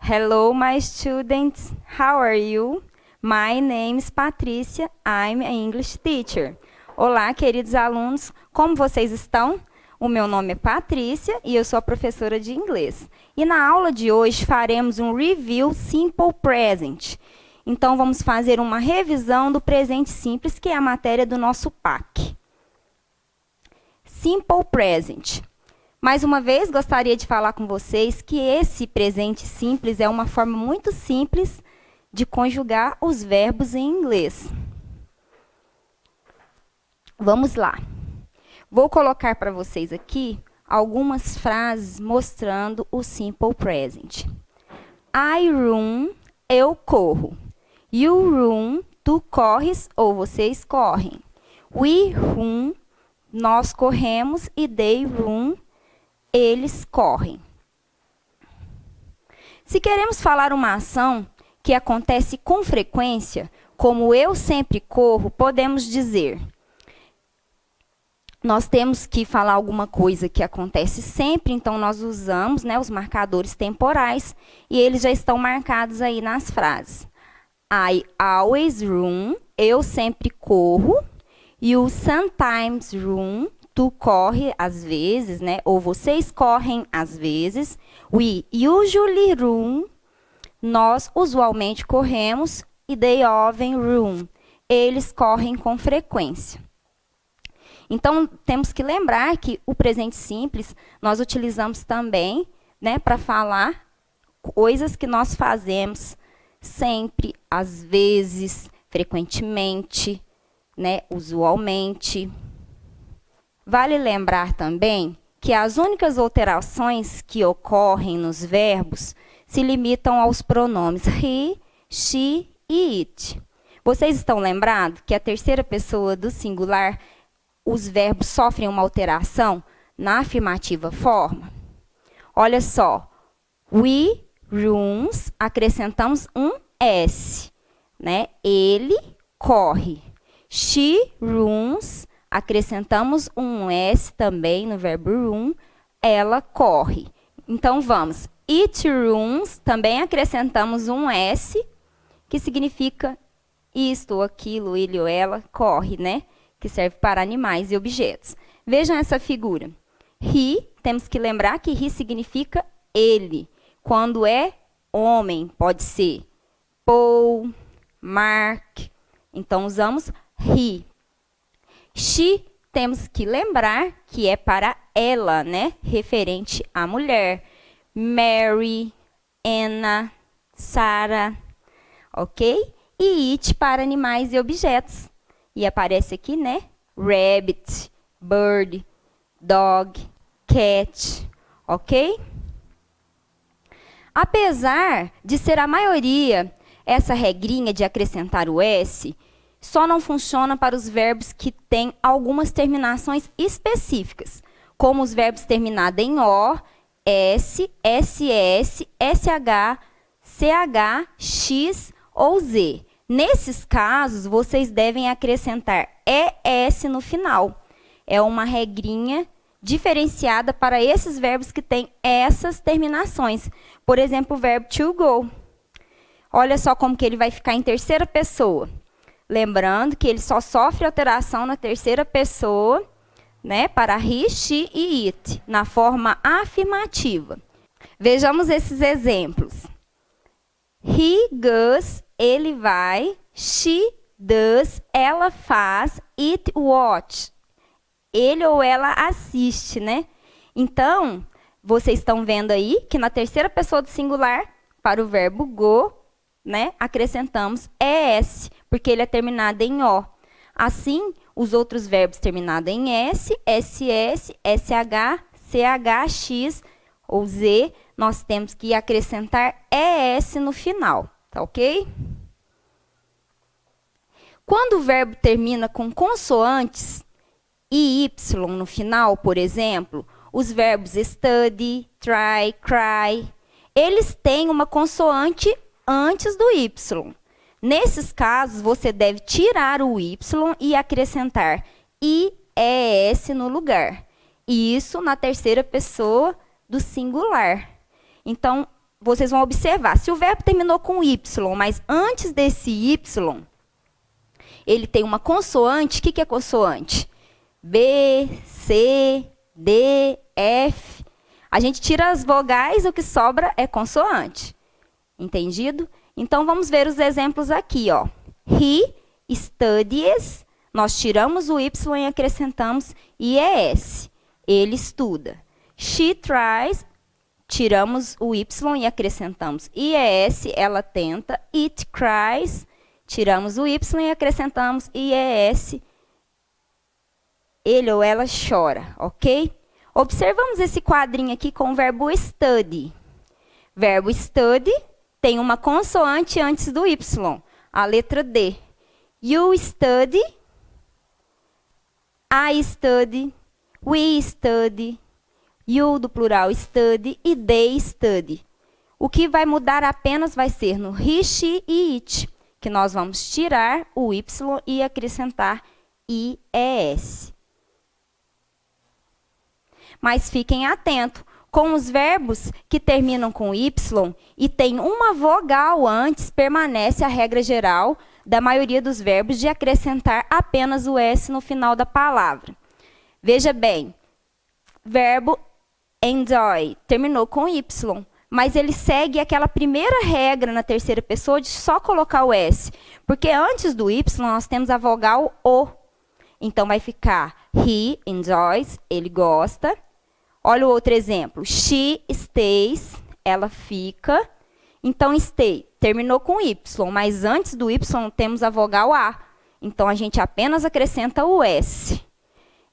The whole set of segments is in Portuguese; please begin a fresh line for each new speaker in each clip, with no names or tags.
Hello, my students. How are you? My name is Patrícia. I'm an English teacher. Olá, queridos alunos. Como vocês estão? O meu nome é Patrícia e eu sou a professora de inglês. E na aula de hoje faremos um review simple present. Então, vamos fazer uma revisão do presente simples, que é a matéria do nosso PAC. Simple present. Mais uma vez, gostaria de falar com vocês que esse presente simples é uma forma muito simples de conjugar os verbos em inglês. Vamos lá. Vou colocar para vocês aqui algumas frases mostrando o simple present. I run, eu corro. You run, tu corres ou vocês correm. We run, nós corremos, e they run, eles correm. Se queremos falar uma ação que acontece com frequência, como eu sempre corro, podemos dizer: nós temos que falar alguma coisa que acontece sempre, então nós usamos, os marcadores temporais, e eles já estão marcados aí nas frases. I always run, eu sempre corro. You sometimes run, tu corre às vezes, ou vocês correm às vezes. We usually run, nós usualmente corremos. E they often run, eles correm com frequência. Então, temos que lembrar que o presente simples nós utilizamos também, para falar coisas que nós fazemos sempre, às vezes, frequentemente, usualmente. Vale lembrar também que as únicas alterações que ocorrem nos verbos se limitam aos pronomes he, she e it. Vocês estão lembrados que a terceira pessoa do singular, os verbos sofrem uma alteração na afirmativa forma? Olha só, we runs, acrescentamos um S, Ele corre. She runs, acrescentamos um S também no verbo run, ela corre. Então, vamos. It runs, também acrescentamos um S, que significa isto ou aquilo, ele ou ela, corre, que serve para animais e objetos. Vejam essa figura. He, temos que lembrar que he significa ele. Quando é homem, pode ser Paul, Mark. Então, usamos he. She, temos que lembrar que é para ela, referente à mulher. Mary, Anna, Sarah, ok? E it para animais e objetos. E aparece aqui, rabbit, bird, dog, cat, ok? Apesar de ser a maioria essa regrinha de acrescentar o S, só não funciona para os verbos que têm algumas terminações específicas, como os verbos terminados em O, S, SS, SH, CH, X ou Z. Nesses casos, vocês devem acrescentar ES no final. É uma regrinha diferenciada para esses verbos que têm essas terminações. Por exemplo, o verbo to go. Olha só como que ele vai ficar em terceira pessoa. Lembrando que ele só sofre alteração na terceira pessoa, para he, she e it, na forma afirmativa. Vejamos esses exemplos. He goes, ele vai. She does, ela faz. It watch, ele ou ela assiste, Então, vocês estão vendo aí que na terceira pessoa do singular, para o verbo go, acrescentamos ES, porque ele é terminado em O. Assim, os outros verbos terminados em S, SS, SH, CH, X ou Z, nós temos que acrescentar ES no final, tá ok? Quando o verbo termina com consoantes e Y no final, por exemplo, os verbos study, try, cry, eles têm uma consoante antes do Y. Nesses casos, você deve tirar o Y e acrescentar IES no lugar. E isso na terceira pessoa do singular. Então, vocês vão observar, se o verbo terminou com Y, mas antes desse Y, ele tem uma consoante. O que é consoante? B, C, D, F. A gente tira as vogais, o que sobra é consoante. Entendido? Então, vamos ver os exemplos aqui, ó. He studies. Nós tiramos o Y e acrescentamos IES. Ele estuda. She tries. Tiramos o Y e acrescentamos IES. Ela tenta. It cries. Tiramos o Y e acrescentamos IES. Ele ou ela chora, ok? Observamos esse quadrinho aqui com o verbo study. Verbo study tem uma consoante antes do Y, a letra D. You study, I study, we study, you do plural study e they study. O que vai mudar apenas vai ser no he, she e it, que nós vamos tirar o Y e acrescentar IES. Mas fiquem atentos, com os verbos que terminam com Y e tem uma vogal antes, permanece a regra geral da maioria dos verbos de acrescentar apenas o S no final da palavra. Veja bem, verbo enjoy terminou com Y, mas ele segue aquela primeira regra na terceira pessoa de só colocar o S, porque antes do Y nós temos a vogal O. Então vai ficar he enjoys, ele gosta. Olha o outro exemplo. She stays, ela fica. Então, stay terminou com Y, mas antes do Y temos a vogal A. Então, a gente apenas acrescenta o S.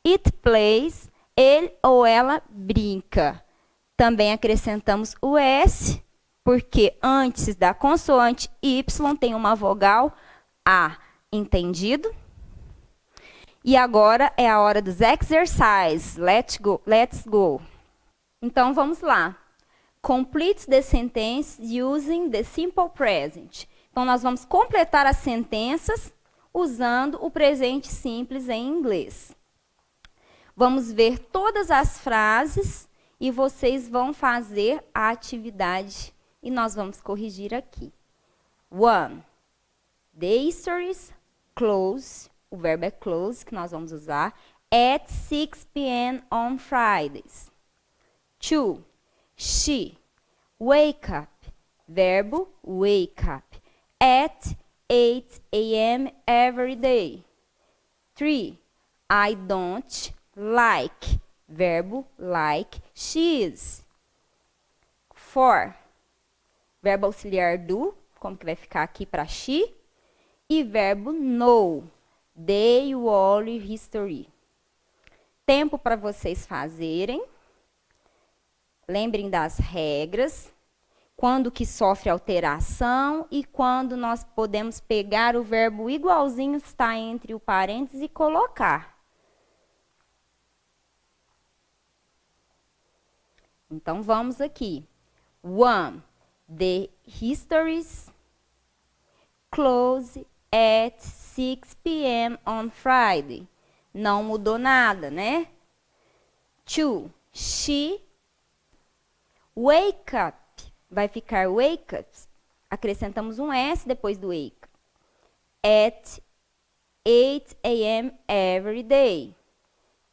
It plays, ele ou ela brinca. Também acrescentamos o S, porque antes da consoante Y tem uma vogal A. Entendido? E agora é a hora dos exercises. Let's go. Então, vamos lá. Complete the sentence using the simple present. Então, nós vamos completar as sentenças usando o presente simples em inglês. Vamos ver todas as frases e vocês vão fazer a atividade. E nós vamos corrigir aqui. 1. The histories close. O verbo é close, que nós vamos usar. At 6 p.m. on Fridays. 2. She. Wake up. Verbo wake up. At 8 a.m. every day. 3. I don't like. Verbo like cheese. 4. Verbo auxiliar do. Como que vai ficar aqui para she? E verbo know. Day, wall, history. Tempo para vocês fazerem. Lembrem das regras. Quando que sofre alteração e quando nós podemos pegar o verbo igualzinho, está entre o parênteses, e colocar. Então, vamos aqui. 1. The histories close at 6 p.m. on Friday. Não mudou nada, né? 2. She wake up. Vai ficar wake up. Acrescentamos um S depois do wake. At 8 a.m. every day.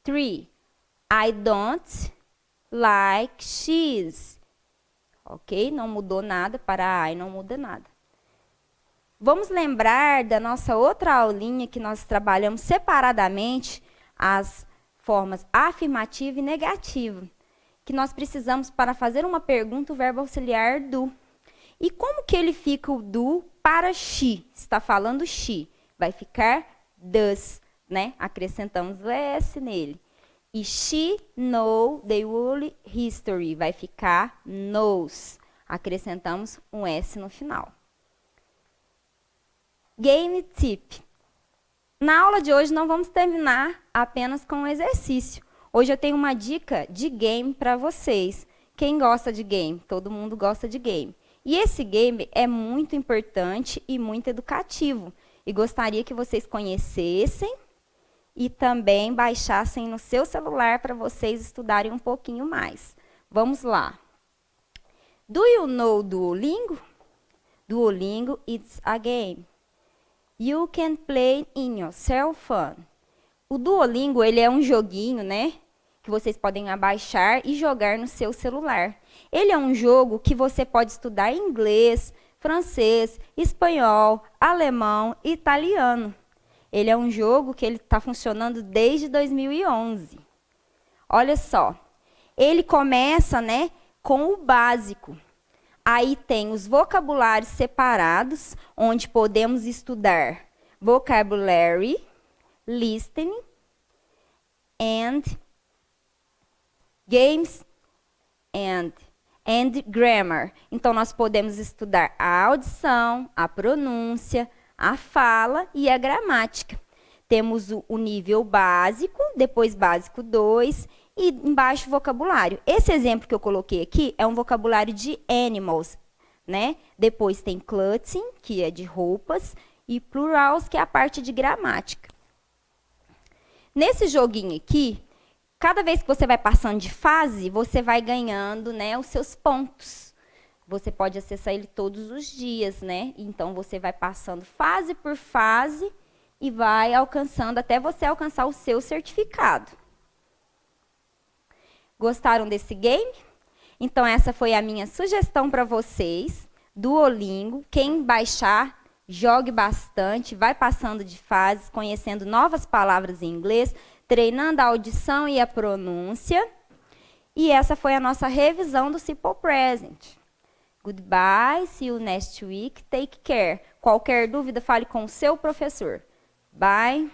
3. I don't like cheese. Ok? Não mudou nada. Para I não muda nada. Vamos lembrar da nossa outra aulinha que nós trabalhamos separadamente as formas afirmativa e negativa, que nós precisamos para fazer uma pergunta o verbo auxiliar do. E como que ele fica o do para she? Está falando she. Vai ficar does, né? Acrescentamos o S nele. E she know the whole history. Vai ficar knows. Acrescentamos um S no final. Game tip. Na aula de hoje não vamos terminar apenas com um exercício. Hoje eu tenho uma dica de game para vocês. Quem gosta de game? Todo mundo gosta de game. E esse game é muito importante e muito educativo. E gostaria que vocês conhecessem e também baixassem no seu celular para vocês estudarem um pouquinho mais. Vamos lá. Do you know Duolingo? Duolingo is a game. You can play in your cell phone. O Duolingo, ele é um joguinho, né? Que vocês podem abaixar e jogar no seu celular. Ele é um jogo que você pode estudar inglês, francês, espanhol, alemão e italiano. Ele é um jogo que ele está funcionando desde 2011. Olha só, ele começa, né, com o básico. Aí tem os vocabulários separados, onde podemos estudar vocabulary, listening, and games and grammar. Então, nós podemos estudar a audição, a pronúncia, a fala e a gramática. Temos o nível básico, depois básico 2 e embaixo vocabulário. Esse exemplo que eu coloquei aqui é um vocabulário de animals, né? Depois tem clothing, que é de roupas, e plurals, que é a parte de gramática. Nesse joguinho aqui, cada vez que você vai passando de fase, você vai ganhando, né, os seus pontos. Você pode acessar ele todos os dias, né? Então, você vai passando fase por fase e vai alcançando até você alcançar o seu certificado. Gostaram desse game? Então, essa foi a minha sugestão para vocês. Duolingo. Quem baixar, jogue bastante, vai passando de fases, conhecendo novas palavras em inglês, treinando a audição e a pronúncia. E essa foi a nossa revisão do Simple Present. Goodbye, see you next week, take care. Qualquer dúvida, fale com o seu professor. Bye.